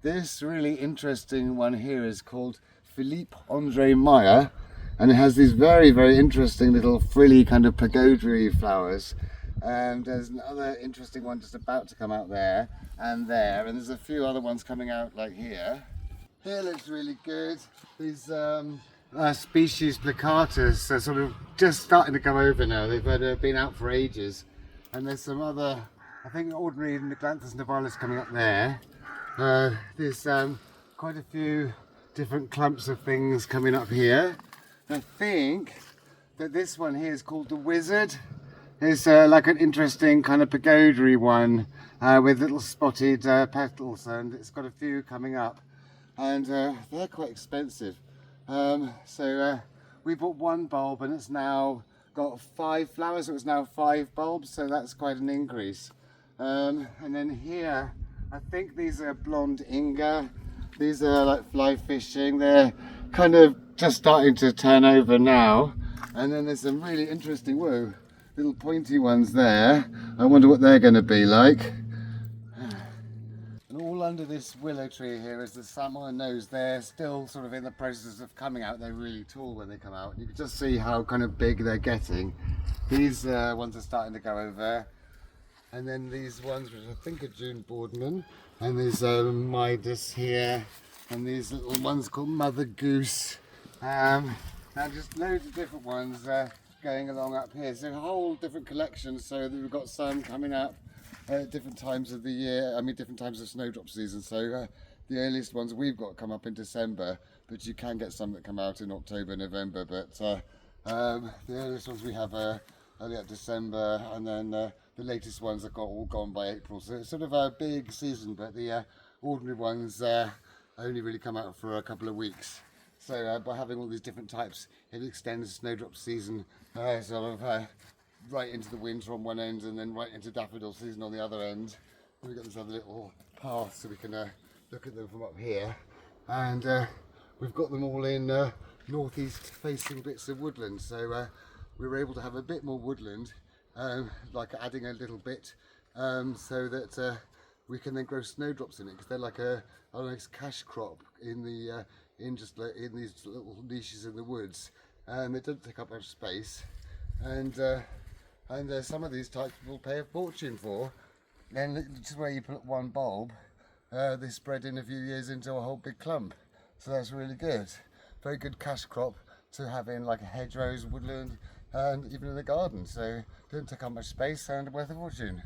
This really interesting one here is called Philippe Andre Meyer, and it has these very interesting little frilly kind of pagoda flowers. And there's another interesting one just about to come out there, and there's a few other ones coming out like here. Here looks really good. These species plicatus are sort of just starting to come over now. They've been out for ages. And there's some other, I think ordinary Neglanthus nivalis coming up there. There's quite a few different clumps of things coming up here. I think that this one here is called the Wizard. It's like an interesting kind of pagoda one with little spotted petals, and it's got a few coming up. And they're quite expensive. So we bought one bulb and it's now got 5 flowers. It was now 5 bulbs, so that's quite an increase. And then here, I think these are blonde Inga. These are like fly fishing. They're kind of just starting to turn over now. And then there's some really interesting, whoa, little pointy ones there. I wonder what they're going to be like. And all under this willow tree here is the salmon nose. They're still sort of in the process of coming out. They're really tall when they come out. You can just see how kind of big they're getting. These ones are starting to go over. And then these ones, which I think are June Boardman. And there's Midas here. And these little ones called Mother Goose. Now just loads of different ones going along up here. So a whole different collection. So that we've got some coming up at different times of the year, different times of snowdrop season. So the earliest ones we've got come up in December, but you can get some that come out in October, November. But the earliest ones we have early at December, and then the latest ones are all gone by April. So it's sort of a big season, but the ordinary ones only really come out for a couple of weeks. So by having all these different types, it extends snowdrop season sort of right into the winter on one end, and then right into daffodil season on the other end. And we've got this other little path so we can look at them from up here. And we've got them all in northeast facing bits of woodland. So we were able to have a bit more woodland, like adding a little bit, so that we can then grow snowdrops in it, because they're like a nice cash crop in the in these little niches in the woods, and they don't take up much space. And some of these types will pay a fortune for. And just where you put one bulb, they spread in a few years into a whole big clump. So that's really good. Very good cash crop to have in like a hedgerows, woodland, and even in the garden. So don't take up much space and worth a fortune.